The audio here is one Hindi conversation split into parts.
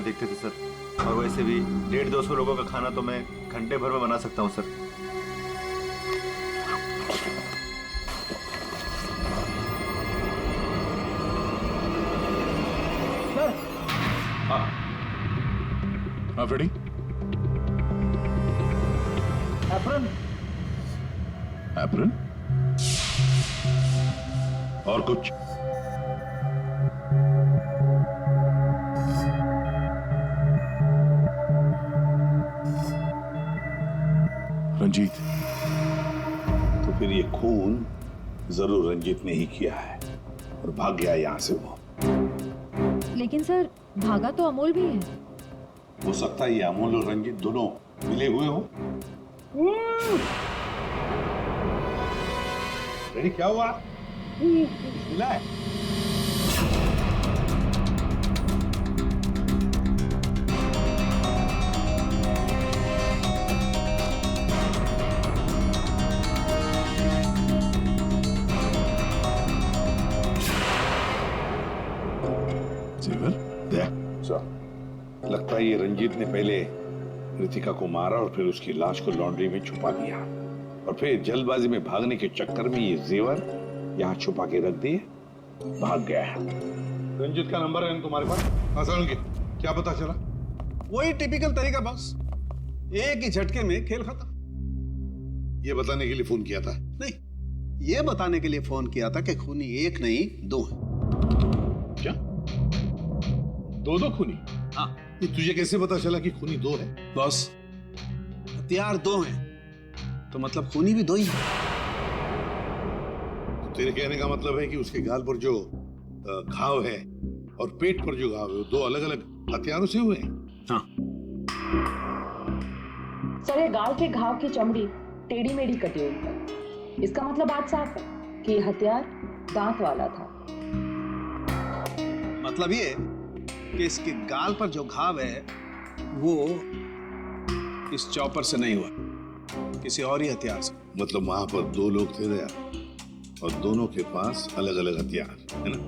देखते थे सर। और वैसे भी 150-200 लोगों का खाना तो मैं घंटे भर में बना सकता हूँ सर। हाँ फ्रेडी। एप्रन। एप्रन और कुछ? रंजीत। तो फिर ये खून जरूर रंजीत ने ही किया है और भाग गया यहां से वो। लेकिन सर भागा तो अमोल भी है। हो सकता है ये अमोल और रंजीत दोनों मिले हुए हो। रेडी, क्या हुआ? मिला है? लगता है ये रंजीत ने पहले रितिका को मारा और फिर उसकी लाश को लॉन्ड्री में छुपा दिया और फिर जल्दबाजी में भागने के चक्कर में ये जेवर यहाँ छुपा के रख दिए, भाग गया है। रंजीत का नंबर है तुम्हारे पास? आसान के क्या पता चला? वही टिपिकल तरीका बस, एक ही झटके में खेल खत्म। ये बताने के लिए फोन किया था? नहीं, ये बताने के लिए फोन किया था कि खूनी एक नहीं दो है। क्या? दो खूनी? हाँ। ये तुझे कैसे पता चला कि खूनी दो है? बॉस, हथियार दो हैं तो मतलब खूनी भी दो ही है। तो तेरे कहने का मतलब है कि उसके गाल पर जो घाव है और पेट पर जो घाव है, दो अलग अलग हथियारों से हुए हैं? हाँ। सर, ये गाल के घाव की चमड़ी टेढ़ी मेढ़ी कटी हुई है। इसका मतलब बात साफ है कि ये हथियार दांत वाला था। मतलब ये कि इसके गाल पर जो घाव है वो इस चॉपर से नहीं हुआ, किसी और ही हथियार से। मतलब वहां पर दो लोग थे दया और दोनों के पास अलग अलग हथियार है ना?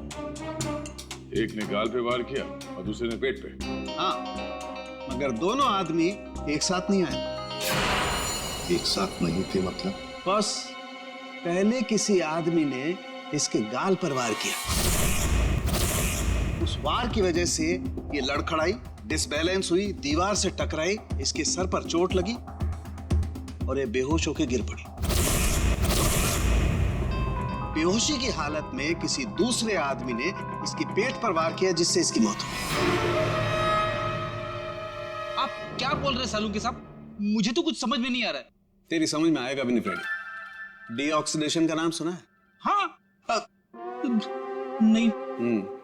एक ने गाल पे वार किया और दूसरे ने पेट पे। हाँ, मगर दोनों आदमी एक साथ नहीं आए। एक साथ नहीं थे मतलब? बस पहले किसी आदमी ने इसके गाल पर वार किया, उस वार की वजह से ये लड़खड़ाई, डिसबैलेंस हुई, दीवार से टकराई, इसके सर पर चोट लगी और ये बेहोश होकर गिर पड़ी। बेहोशी की हालत में किसी दूसरे आदमी ने इसके पेट पर वार किया जिससे इसकी मौत हुई। आप क्या बोल रहे हैं सालुंके साहब? मुझे तो कुछ समझ में नहीं आ रहा है। तेरी समझ में आएगा भी नहीं फ्रेडी। डीऑक्सीडेशन का नाम सुना है? हाँ। नहीं।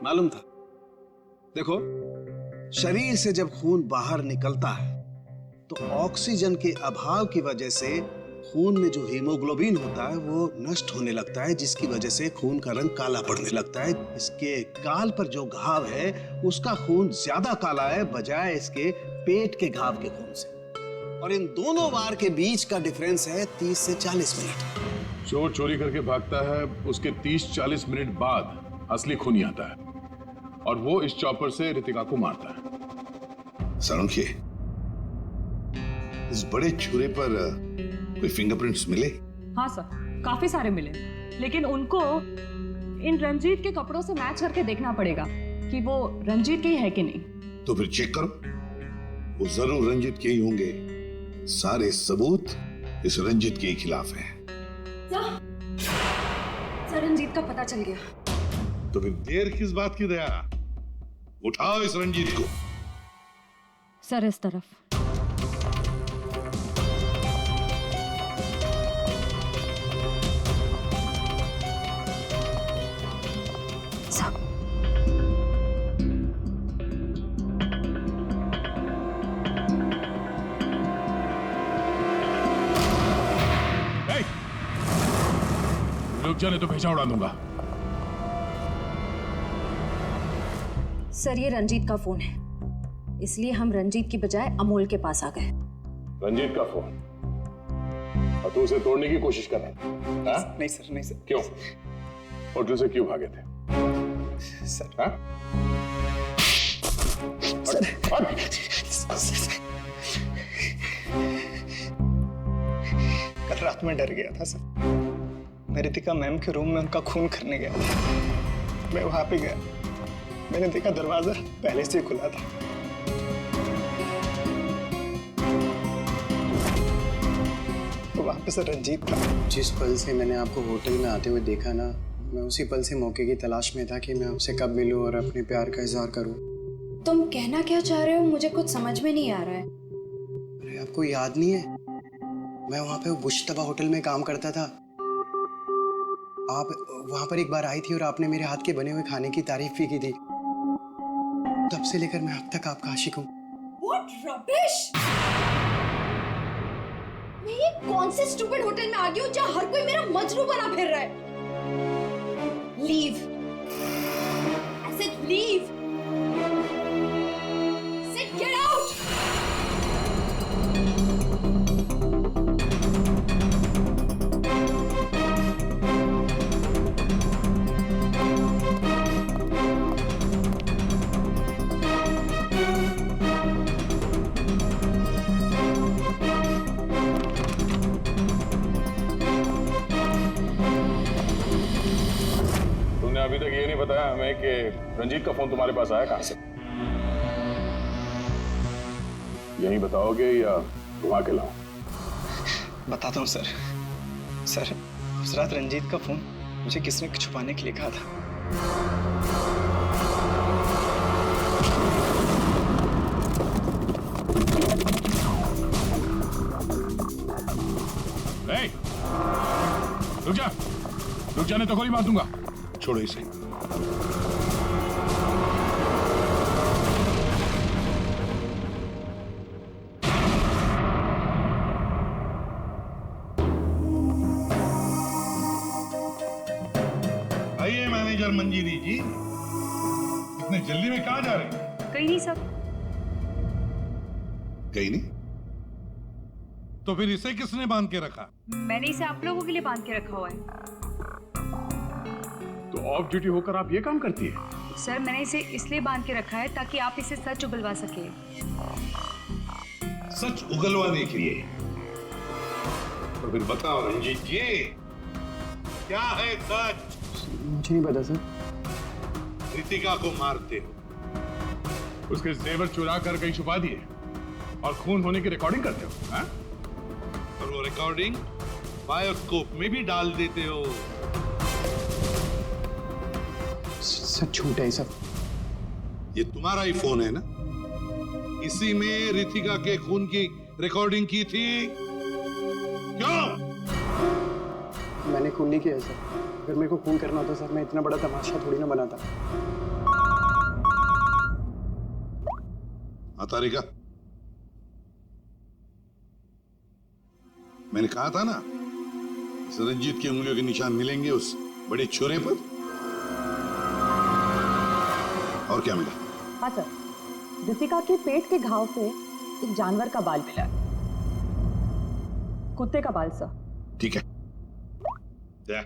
मालूम था। देखो, शरीर से जब खून बाहर निकलता है तो ऑक्सीजन के अभाव की वजह से खून में जो हीमोग्लोबिन होता है वो नष्ट होने लगता है, जिसकी वजह से खून का रंग काला पड़ने लगता है। इसके गाल पर जो घाव है उसका खून ज्यादा काला है बजाय इसके पेट के घाव के खून से। और इन दोनों वार के बीच का डिफरेंस है 30 से 40 मिनट। चोर चोरी करके भागता है, उसके 30-40 मिनट बाद असली खूनी आता है और वो इस चॉपर से रितिका को मारता है। सालुंके, इस बड़े छुरे पर कोई फिंगरप्रिंट्स मिले? हाँ सर, काफी सारे मिले, लेकिन उनको इन रंजीत के कपड़ों से मैच करके देखना पड़ेगा कि वो रंजीत के ही है कि नहीं। तो फिर चेक करो, वो जरूर रंजीत के ही होंगे। सारे सबूत इस रंजीत के खिलाफ हैं। सर रंजीत का पता चल गया। तो फिर देर किस बात की दया? उठाओ इस रंजीत को। सर इस तरफ। रुक जाने तो भेजा उड़ा दूंगा। सर ये रंजीत का फोन है, इसलिए हम रंजीत की बजाय अमोल के पास आ गए। रंजीत का फोन? और तू उसे तोड़ने की कोशिश कर रहा था? नहीं सर, नहीं सर। क्यों? होटल से क्यों भागे थे? सर, हाँ? कल रात में डर गया था सर। मैं रितिका मैम के रूम में उनका खून करने गया था। मैं वहां पे गया, मैंने देखा दरवाजा पहले से खुला था। तो वहां पे सर रंजीत था। जिस पल से मैंने आपको होटल में आते हुए देखा ना, मैं उसी पल से मौके की तलाश में था कि मैं आपसे कब मिलूं और अपने प्यार का इजहार करूं। तुम कहना क्या चाह रहे हो, मुझे कुछ समझ में नहीं आ रहा है। अरे आपको याद नहीं है, मैं वहां पे मुश्तबा होटल में काम करता था। आप वहां पर एक बार आई थी और आपने मेरे हाथ के बने हुए खाने की तारीफ भी की थी। तब से लेकर मैं अब तक आपका आशिक हूँ। What rubbish! मैं ये कौन से स्टूपिड होटल में आ गई हूँ जहाँ हर कोई मेरा मजनू बना फिर रहा है? Leave. I said leave. I said get out. अभी तक ये नहीं बताया हमें कि रंजीत का फोन तुम्हारे पास आया कहां से? यही बताओगे या घुमा के लाऊं? बताता हूँ सर। सर, उस रात रंजीत का फोन मुझे किसने छुपाने के लिए कहा था। रुक जाने तो गोली मार दूंगा। छोड़ो इसे। आइए मैनेजर मंजीरी जी, इतने जल्दी में कहां जा रहे हैं? कहीं नहीं सब। कहीं नहीं? तो फिर इसे किसने बांध के रखा? मैंने इसे आप लोगों के लिए बांध के रखा हुआ है। तो ऑफ ड्यूटी होकर आप ये काम करती है? सर, मैंने इसे इसलिए बांध के रखा है ताकि आप इसे सच उगलवा सके। सच उगलवाने के लिए? तो फिर बताओ रंजीत जी, क्या है सच? मुझे नहीं पता सर। रितिका को मारते हो, उसके जेवर चुरा कर कहीं छुपा दिए और खून होने की रिकॉर्डिंग करते हो, हाँ? और वो रिकॉर्डिंग बायोस्कोप में भी डाल देते हो। सच झूठ है सब। ये तुम्हारा ही फोन है ना? इसी में रितिका के खून की रिकॉर्डिंग की थी। क्यों? मैंने खून नहीं किया सर। अगर मेरे को खून करना होता सर, मैं इतना बड़ा तमाशा थोड़ी ना बनाता। हाँ तारिका, मैंने कहा था ना, इस रंजीत की उंगलियों के निशान मिलेंगे उस बड़े छुरे पर। और क्या मिला? हाँ सर, रितिका के पेट के घाव पे एक जानवर का बाल मिला, कुत्ते का बाल सर। ठीक है। क्या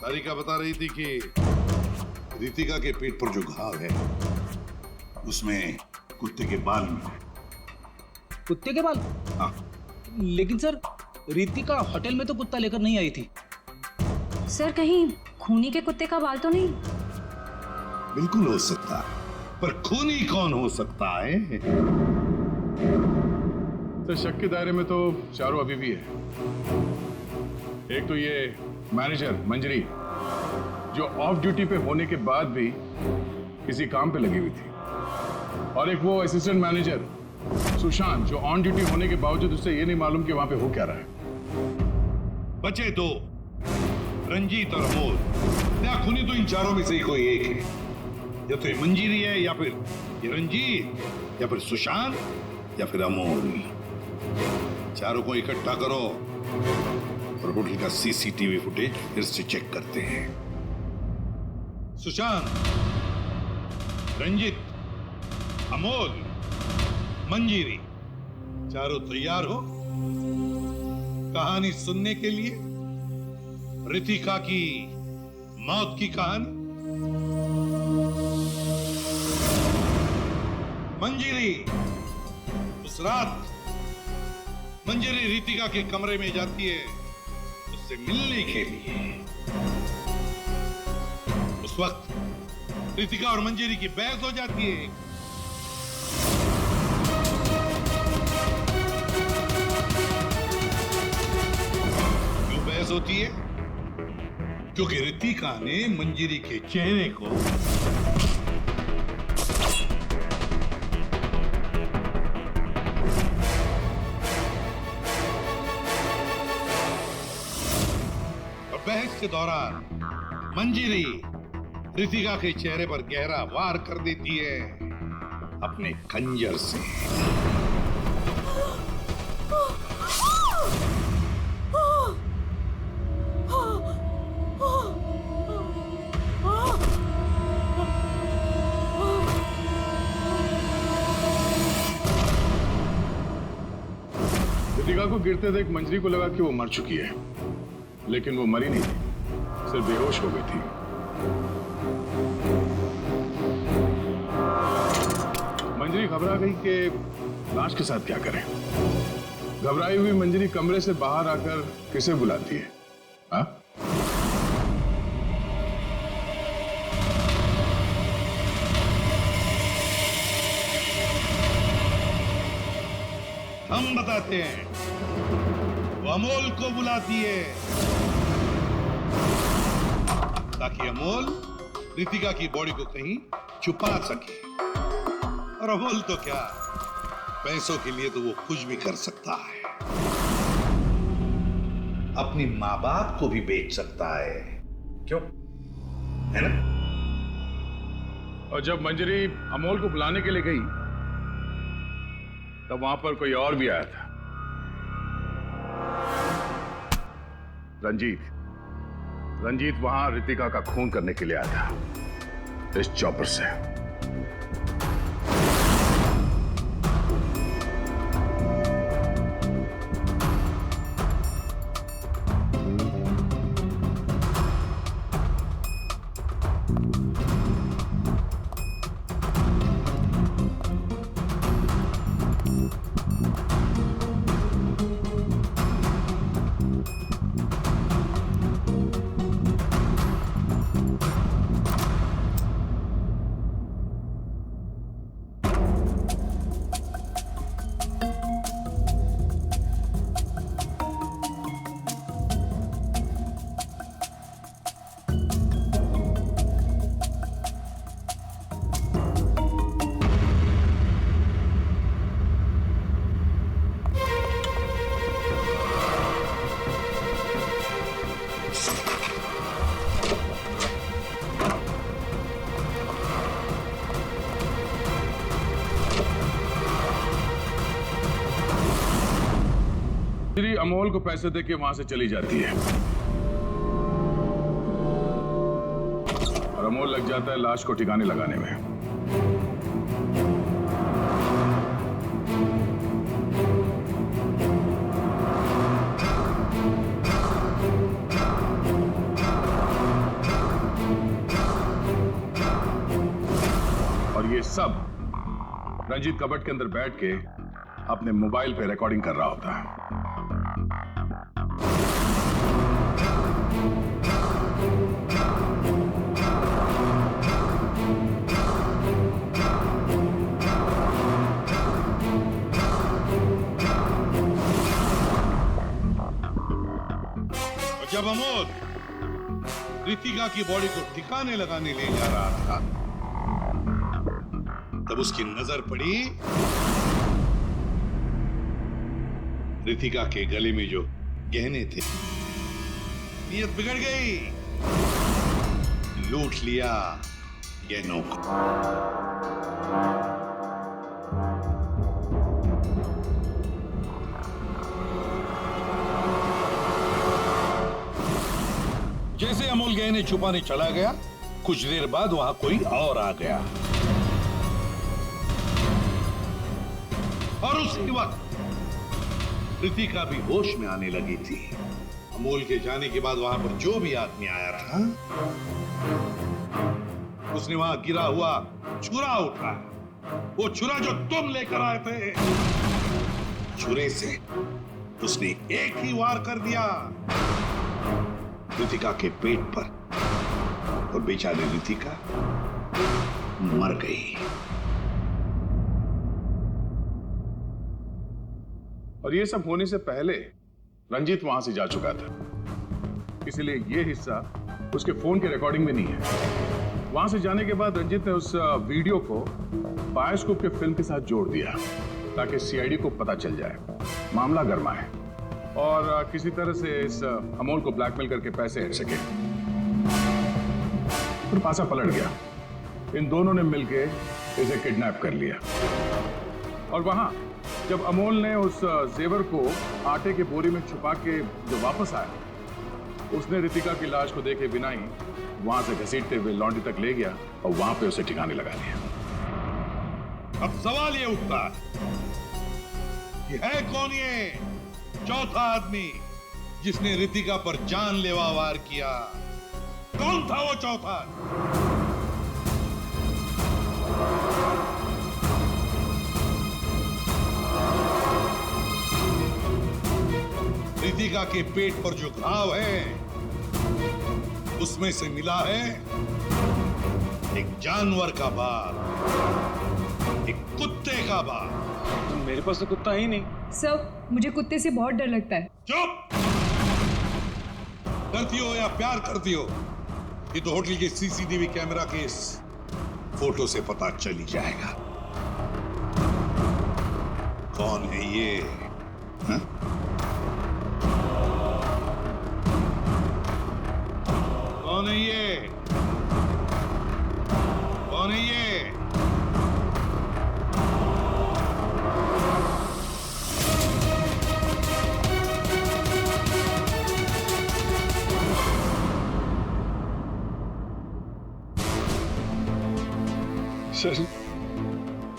तारिका बता रही थी कि रितिका के पेट पर जो घाव है उसमें कुत्ते के बाल मिले। कुत्ते के बाल? हाँ। लेकिन सर, रितिका होटल में तो कुत्ता लेकर नहीं आई थी। सर, कहीं खूनी के कुत्ते का बाल तो नहीं? बिल्कुल हो सकता है, पर खूनी कौन हो सकता है? तो शक के दायरे में तो चारों अभी भी है। एक तो ये मैनेजर मंजरी, जो ऑफ ड्यूटी पे होने के बाद भी किसी काम पे लगी हुई थी, और एक वो असिस्टेंट मैनेजर सुशांत, जो ऑन ड्यूटी होने के बावजूद उससे ये नहीं मालूम कि वहां पे हो क्या रहा है। बचे दो, रंजीत और अमोल। या खूनी तो इन चारों में से ही कोई एक है। या तो ये मंजीरी है, या फिर ये रंजीत, या फिर सुशांत, या फिर अमोल। चारों को इकट्ठा करो और होटल का सीसीटीवी फुटेज फिर से चेक करते हैं। सुशांत, रंजीत, अमोल, मंजीरी, चारों तैयार हो कहानी सुनने के लिए? रितिका की मौत की कहानी। मंजरी उस रात मंजरी रितिका के कमरे में जाती है उससे मिलने के लिए। उस वक्त रितिका और मंजरी की बहस हो जाती है। क्यों बहस होती है? क्योंकि रितिका ने मंजरी के चेहरे को बहस के दौरान मंजरी रितिका के चेहरे पर गहरा वार कर देती है अपने खंजर से। रितिका को गिरते देख मंजरी को लगा कि वो मर चुकी है, लेकिन वो मरी नहीं थी, सिर्फ बेहोश हो गई थी। मंजरी घबरा गई कि लाश के साथ क्या करें। घबराई हुई मंजरी कमरे से बाहर आकर किसे बुलाती है? हाँ? हम बताते हैं, वो अमोल को बुलाती है ताकि अमोल रितिका की बॉडी को कहीं छुपा सके। और अमोल तो क्या, पैसों के लिए तो वो कुछ भी कर सकता है, अपनी मां बाप को भी बेच सकता है। क्यों, है ना? और जब मंजरी अमोल को बुलाने के लिए गई तब वहां पर कोई और भी आया था। रंजीत वहां रितिका का खून करने के लिए आया था इस चॉपर से। अमोल को पैसे देके वहां से चली जाती है और अमोल लग जाता है लाश को ठिकाने लगाने में। और ये सब रंजीत कबट के अंदर बैठ के अपने मोबाइल पे रिकॉर्डिंग कर रहा होता है। जब अमोल रितिका की बॉडी को ठिकाने लगाने ले जा रहा था तब उसकी नजर पड़ी रितिका के गले में जो गहने थे। नीयत बिगड़ गई, लूट लिया गहनों को। जैसे अमोल गहने छुपाने चला गया, कुछ देर बाद वहां कोई और आ गया और उसी वक्त रितिका भी होश में आने लगी थी। अमोल के जाने के बाद वहां पर जो भी आदमी आया था उसने वहां गिरा हुआ चूरा उठाया वो छुरा जो तुम लेकर आए थे, छुरे से उसने एक ही वार कर दिया रितिका के पेट पर, और बेचारी रितिका मर गई। और ये सब होने से पहले रंजीत वहां से जा चुका था, इसलिए ये हिस्सा उसके फोन के रिकॉर्डिंग में नहीं है। वहां से जाने के बाद रंजीत ने उस वीडियो को बायोस्कोप के फिल्म के साथ जोड़ दिया ताकि सीआईडी को पता चल जाए, मामला गर्मा है और किसी तरह से इस अमोल को ब्लैकमेल करके पैसे हट सके। फिर पासा पलट गया, इन दोनों ने मिलकर इसे किडनैप कर लिया। और वहां जब अमोल ने उस जेवर को आटे के बोरी में छुपा के जो वापस आया, उसने रितिका की लाश को देखे बिना ही वहां से घसीटते हुए लॉन्ड्री तक ले गया और वहां पे उसे ठिकाने लगा लिया। अब सवाल ये उठता कि है कौन ये चौथा आदमी जिसने रितिका पर जानलेवा वार किया? कौन था वो चौथा? रितिका के पेट पर जो घाव है उसमें से मिला है एक जानवर का बाल, एक कुत्ते का बाल। मेरे पास तो कुत्ता ही नहीं। सर, मुझे कुत्ते से बहुत डर लगता है। चुप! डरती हो या प्यार करती हो, ये तो होटल के सीसीटीवी कैमरा के इस फोटो से पता चल ही जाएगा कौन है ये। हा? कौन है ये? कौन है ये?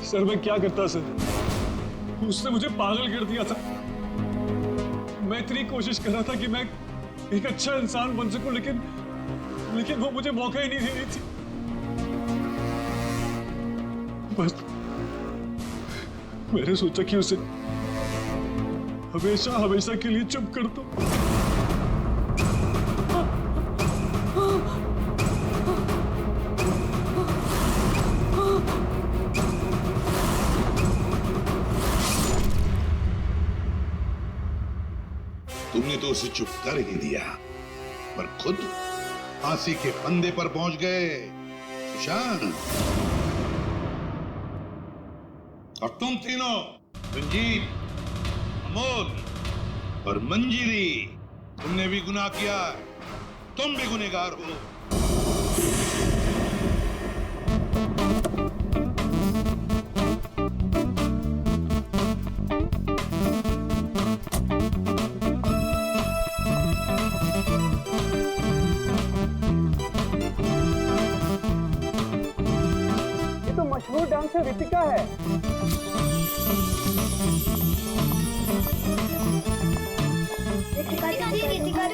सर मैं क्या करता सर? उसने मुझे पागल कर दिया था। मैं इतनी कोशिश कर रहा था कि मैं एक अच्छा इंसान बन सकूं, लेकिन वो मुझे मौका ही नहीं दे रही थी। बस मैंने सोचा कि उसे हमेशा हमेशा के लिए चुप कर दो। तुमने तो उसे चुप कर ही दिया, पर खुद फांसी के फंदे पर पहुंच गए सुशांत। और तुम तीनों, रंजीत, अमोल और मंजीरी, तुमने भी गुनाह किया है। तुम भी गुनहगार हो। मशहूर डांसर रितिका है।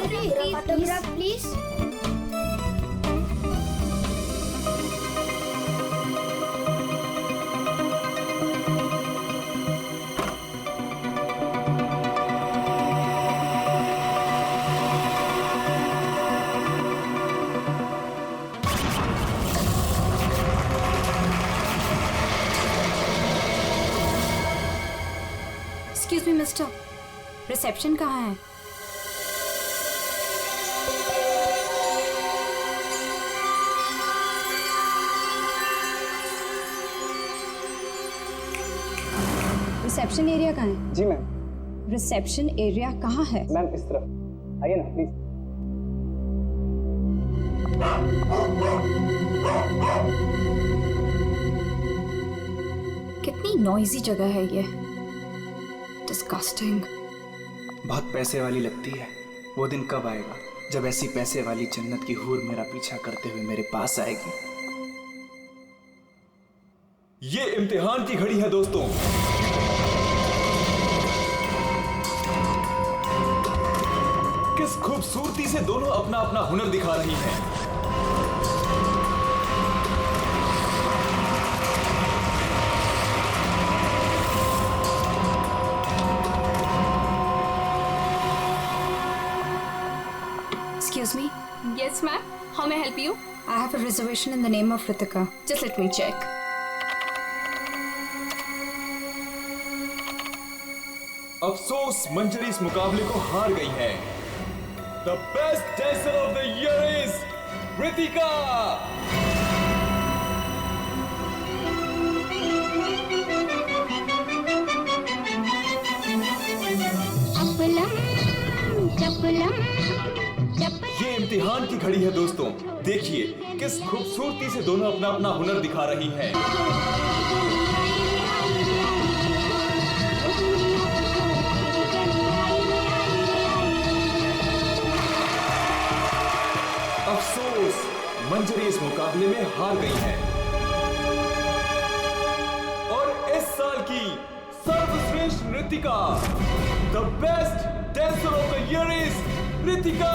Ritika please. Excuse me mister, reception कहाँ है? रिसेप्शन एरिया कहाँ है? जी मैम। रिसेप्शन एरिया कहाँ है? मैम इस तरफ आइए ना प्लीज। कितनी नॉइजी जगह है ये। डिस्गस्टिंग। बहुत पैसे वाली लगती है। वो दिन कब आएगा जब ऐसी पैसे वाली जन्नत की हूर मेरा पीछा करते हुए मेरे पास आएगी? ये इम्तिहान की घड़ी है दोस्तों। किस खूबसूरती से दोनों अपना अपना हुनर दिखा रही हैं। Excuse me? Yes, ma'am. How may I help you? I have a reservation in the name of Ritika. Just let me check. अफसोस मंजरी इस मुकाबले को हार गई है। The best dancer of the year is Ritika. ये इम्तिहान की घड़ी है दोस्तों, देखिए किस खूबसूरती से दोनों अपना अपना हुनर दिखा रही हैं। अफसोस मंजरी इस मुकाबले में हार गई है और इस साल की सर्वश्रेष्ठ नृत्यिका the best dancer of the year is Ritika.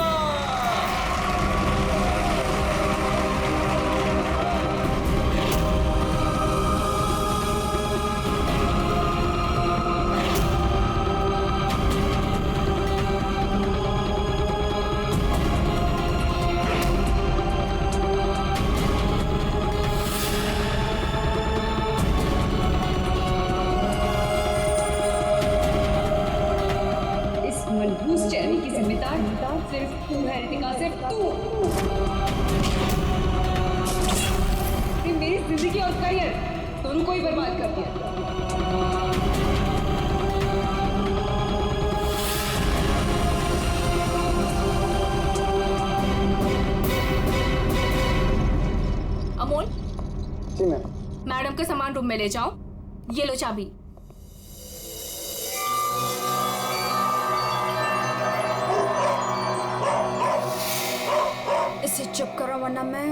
मनहूस चेहरे की जिम्मेदार सिर्फ तू है रितिका, सिर्फ तू। मेरी जिंदगी और करियर दोनों को ही बर्बाद कर दिया। अमोल, जी मैम। मैडम के सामान रूम में ले जाओ। ये लो चाबी। इसे चुप करो वरना मैं।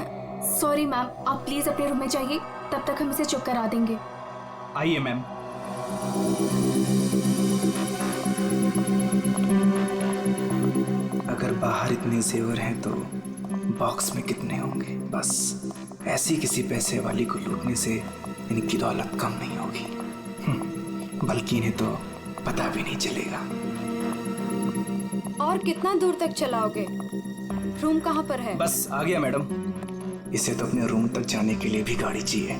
सॉरी मैम, आप प्लीज अपने रूम में जाइए, तब तक हम इसे चुप करा देंगे। आइए मैम। अगर बाहर इतने जेवर हैं तो बॉक्स में कितने होंगे। बस ऐसी किसी पैसे वाली को लूटने से इनकी दौलत कम नहीं होगी, बल्कि इन्हें तो पता भी नहीं चलेगा। और कितना दूर तक चलाओगे? रूम कहाँ पर है? बस आ गया मैडम। इसे तो अपने रूम तक जाने के लिए भी गाड़ी चाहिए।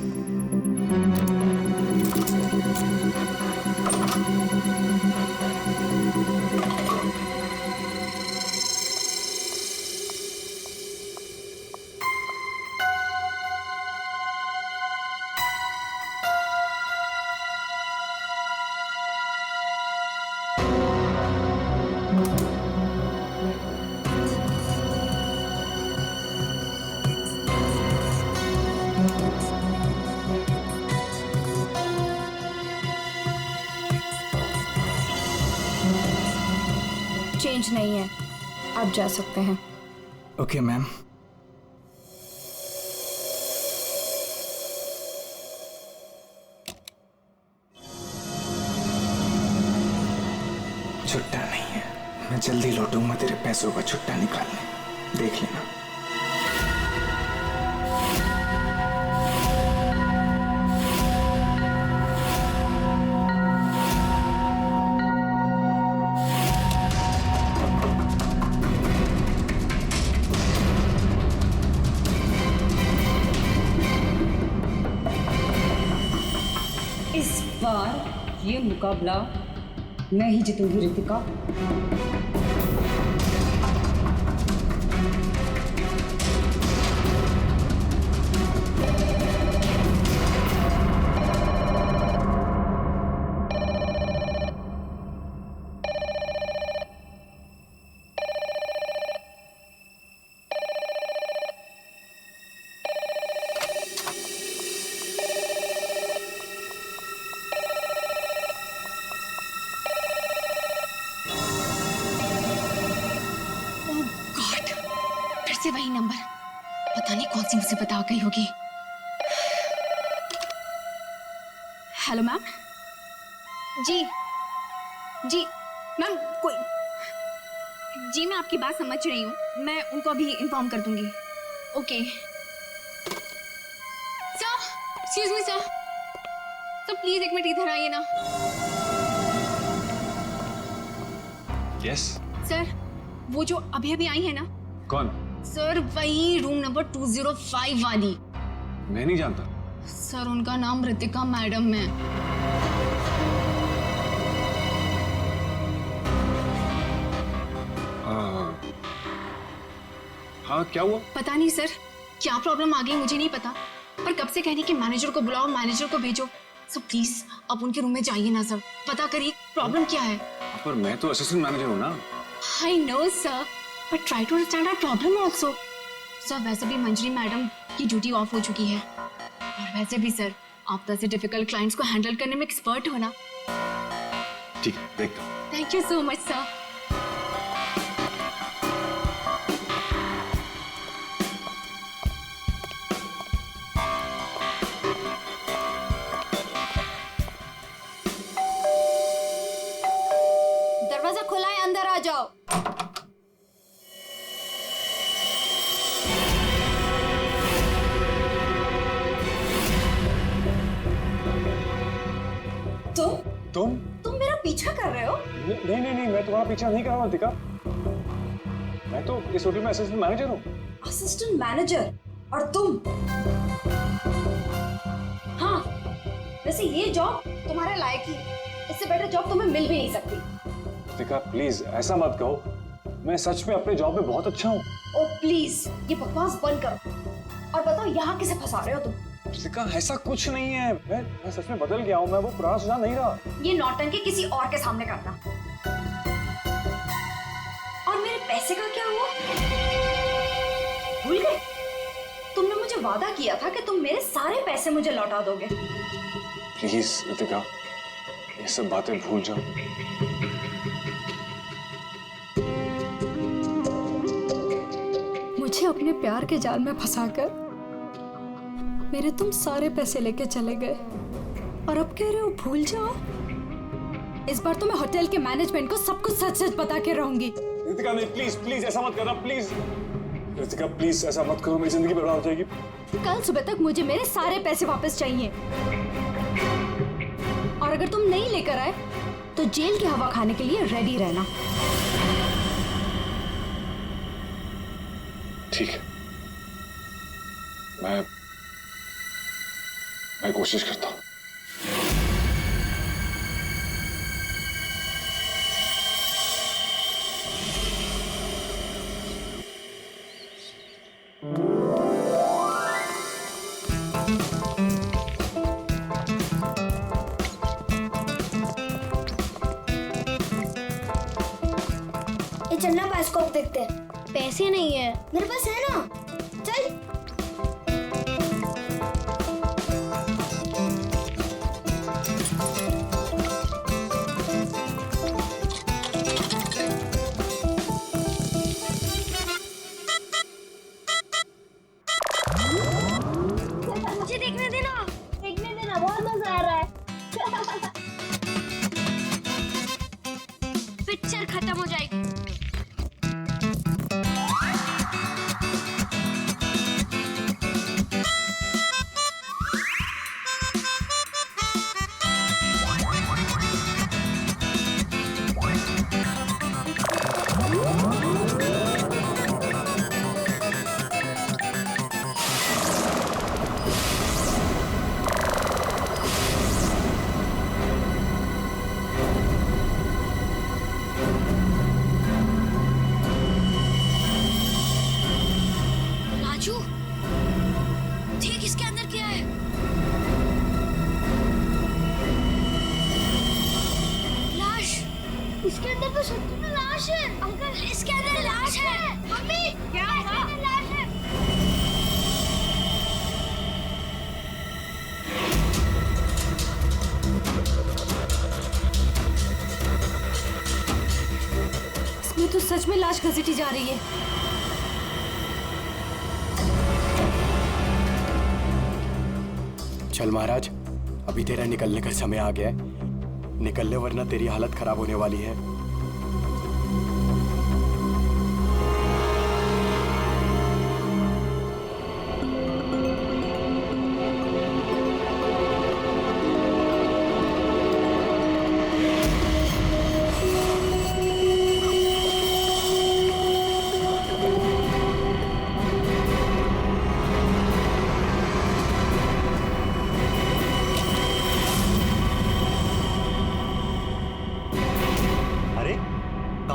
चेंज नहीं है, आप जा सकते हैं। Okay ma'am. छुट्टा नहीं है, मैं जल्दी लौटूंगा तेरे पैसों का छुट्टा निकालने, देख लेना। इस बार ये मुकाबला मैं ही जीतूंगी रितिका। से वही नंबर, पता नहीं कौन सी मुसीबत आ गई होगी। Hello ma'am. जी जी मैम, कोई जी, मैं आपकी बात समझ रही हूँ, मैं उनको अभी इन्फॉर्म कर दूंगी। Okay sir, excuse me sir, please एक मिनट इधर आइए ना। यस सर, वो जो अभी अभी आई है ना, कौन? सर वही रूम नंबर 205 वाली। मैं नहीं जानता। सर उनका नाम रितिका मैडम है। हाँ क्या हुआ? पता नहीं सर, क्या प्रॉब्लम आ गई मुझे नहीं पता, पर कब से कहने कि मैनेजर को बुलाओ, मैनेजर को भेजो। सर प्लीज अब उनके रूम में जाइए ना सर, पता करिए प्रॉब्लम क्या है। पर मैं तो असिस्टेंट मैनेजर हूँ ना। I know sir, but try to understand our problem also. Sir वैसे भी मंजरी मैडम की ड्यूटी ऑफ हो चुकी है, और वैसे भी सर आप तो ऐसे डिफिकल्ट क्लाइंट्स को हैंडल करने में एक्सपर्ट हो ना। ठीक है, देखता हूँ। Thank you so much sir. दरवाजा खुला है, अंदर आ जाओ। तुम मेरा पीछा कर रहे हो? नहीं, मैं तुम्हारा पीछा नहीं कर रहा हूँ रितिका। मैं तो इस होटल में असिस्टेंट मैनेजर हूँ। Assistant manager? और तुम? हाँ, वैसे ये जॉब तुम्हारे लायक ही, इससे बेटर जॉब तुम्हें मिल भी नहीं सकती। रितिका प्लीज ऐसा मत कहो, मैं सच में अपने जॉब में बहुत अच्छा हूँ। ओ प्लीज ये बकवास बंद करो और बताओ यहाँ किसे फंसा रहे हो तुम? रितिका ऐसा कुछ नहीं है, मैं सच में बदल गया हूँ, मैं वो पुराना सुजान नहीं रहा। ये नौटंकी किसी और के सामने करना। और मेरे पैसे का क्या हुआ? भूल गए? तुमने मुझे वादा किया था कि तुम मेरे सारे पैसे मुझे लौटा दोगे। प्लीज रितिका ये सब बातें भूल जाओ। मुझे अपने प्यार के जाल में फंसाकर मेरे तुम सारे पैसे लेके चले गए, और अब कह रहे हो भूल जाओ। इस बार तो मैं होटल के मैनेजमेंट को सब कुछ सच सच बता के रहूंगी। रितिका नहीं, प्लीज ऐसा मत करना, प्लीज रितिका प्लीज ऐसा मत करो, मेरी जिंदगी बर्बाद हो जाएगी। कल सुबह तक मुझे मेरे सारे पैसे वापस चाहिए, और अगर तुम नहीं लेकर आए तो जेल की हवा खाने के लिए रेडी रहना। ठीक है, मैं कोशिश करता हूँ। ये चलना बाइस्कोप देखते हैं। पैसे नहीं है मेरे पास, है ना? चल। मुझे देखने देना, बहुत मजा आ रहा है। पिक्चर खत्म हो जाएगी। ठीक इसके अंदर क्या है? लाश। इसके अंदर तो सच में लाश है। अंकल इसके अंदर लाश है। मम्मी क्या हुआ? लाश है। इसमें तो सच में लाश घसीटी जा रही है। चल महाराज, अभी तेरा निकलने का समय आ गया है। निकल ले वरना तेरी हालत खराब होने वाली है।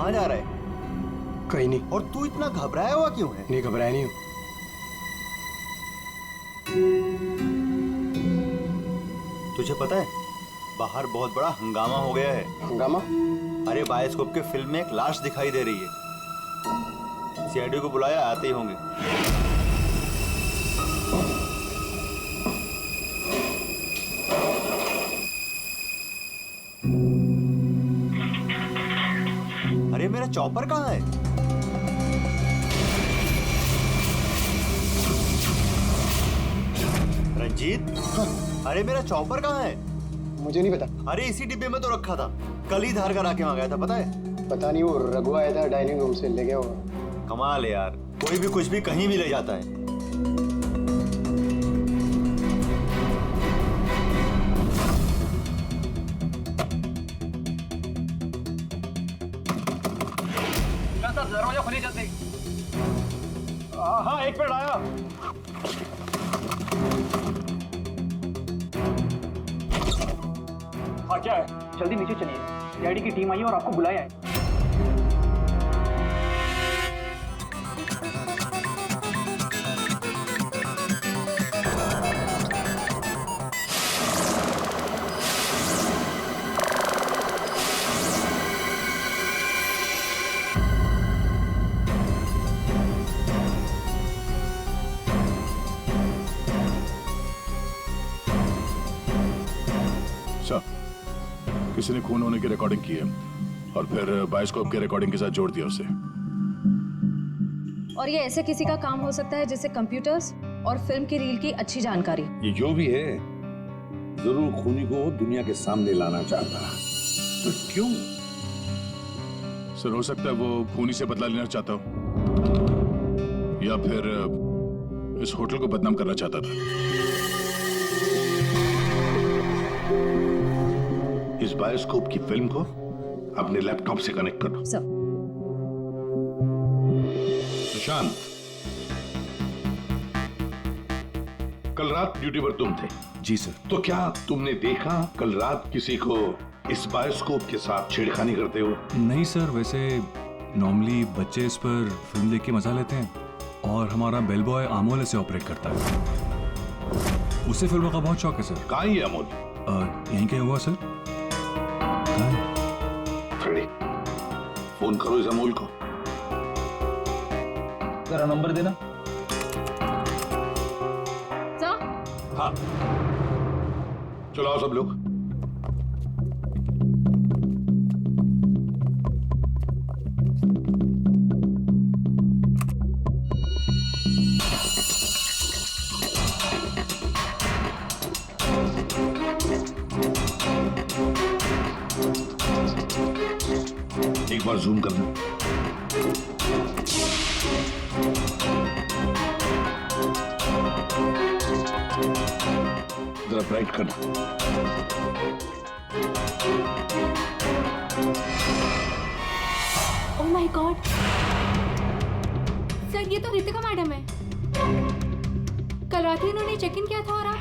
कहाँ जा रहा है? कहीं नहीं। और तू इतना घबराया हुआ क्यों है? नहीं, घबराया नहीं हूँ। तुझे पता है बाहर बहुत बड़ा हंगामा हो गया है। हंगामा? अरे बायोस्कोप के फिल्म में एक लाश दिखाई दे रही है। सीआईडी को बुलाया, आते ही होंगे। अरे मेरा चॉपर कहाँ है? रंजीत, अरे मेरा चॉपर कहाँ है? मुझे नहीं पता। अरे इसी डिब्बे में तो रखा था, कल ही धार कर आके वहां गया था, पता है? पता नहीं, वो रघु आया था डाइनिंग रूम से, ले गया होगा। कमाल है यार, कोई भी कुछ भी कहीं भी ले जाता है। दरवाजा खोलिए जल्दी। हाँ, एक मिनट आया। हाँ, क्या है? जल्दी नीचे चलिए, सीआईडी की टीम आई है और आपको बुलाया है। किसी ने खून होने की रिकॉर्डिंग की है और फिर बायोस्कोप के रिकॉर्डिंग के साथ जोड़ दिया उसे। और ये ऐसे किसी का काम हो सकता है जिसे कंप्यूटर्स और फिल्म की रील की अच्छी जानकारी। ये जो भी है जरूर खूनी को दुनिया के सामने लाना चाहता है। तो क्यों? सर, हो सकता है वो खूनी से बदला लेना चाहता हो या फिर इस होटल को बदनाम करना चाहता था। इस बायोस्कोप की फिल्म को अपने लैपटॉप से कनेक्ट करो। सुशांत, कल रात ड्यूटी पर तुम थे? जी सर। तो क्या तुमने देखा कल रात किसी को इस बायोस्कोप के साथ छेड़खानी करते हो? नहीं सर, वैसे नॉर्मली बच्चे इस पर फिल्म देख के मजा लेते हैं और हमारा बेल बॉय अमोल इसे ऑपरेट करता है। उसे फिल्मों का बहुत शौक है सर। कहाँ है अमोल? यहीं कहीं हुआ सर। फ्रेडी, फोन करो इस अमोल को। जरा नंबर देना। सर? हाँ, चलो आओ सब लोग। एक बार जूम करना। जरा ब्राइट करना। ओह माय गॉड सर, ये तो रितिका मैडम है। कल रात ही इन्होंने चेक इन किया था। और आप?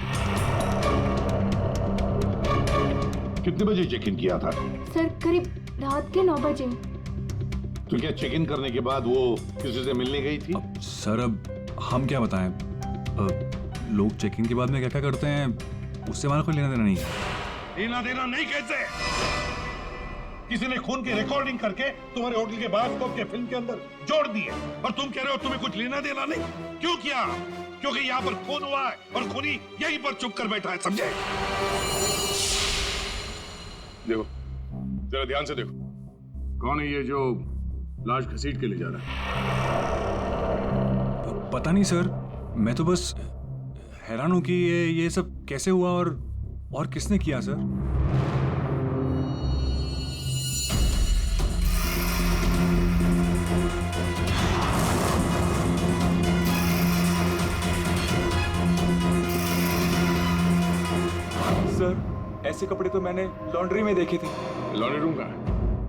कितने बजे चेक इन किया था? सर करीब रात के 9 बजे। तो क्या चेक इन करने के बाद वो किसी से मिलने गई थी? सर अब हम क्या बताएं, लोग चेकिंग के बाद में क्या क्या करते हैं उससे हमारा कोई लेना देना नहीं है। लेना देना नहीं कैसे? किसी ने खून की रिकॉर्डिंग करके तुम्हारे होटल के बायोस्कोप के फिल्म के अंदर जोड़ दिए और तुम कह रहे हो तुम्हें कुछ लेना देना नहीं? क्यों किया? क्योंकि यहाँ पर खून हुआ है और खूनी यहीं पर चुप कर बैठा है, समझे? देखो, जरा ध्यान से देखो, कौन है ये जो लाश घसीट के ले जा रहा है? पता नहीं सर, मैं तो बस हैरान हूं कि ये सब कैसे हुआ और किसने किया सर। सर, ऐसे कपड़े तो मैंने लॉन्ड्री में देखे थे। लॉन्ड्री रूम कहाँ है?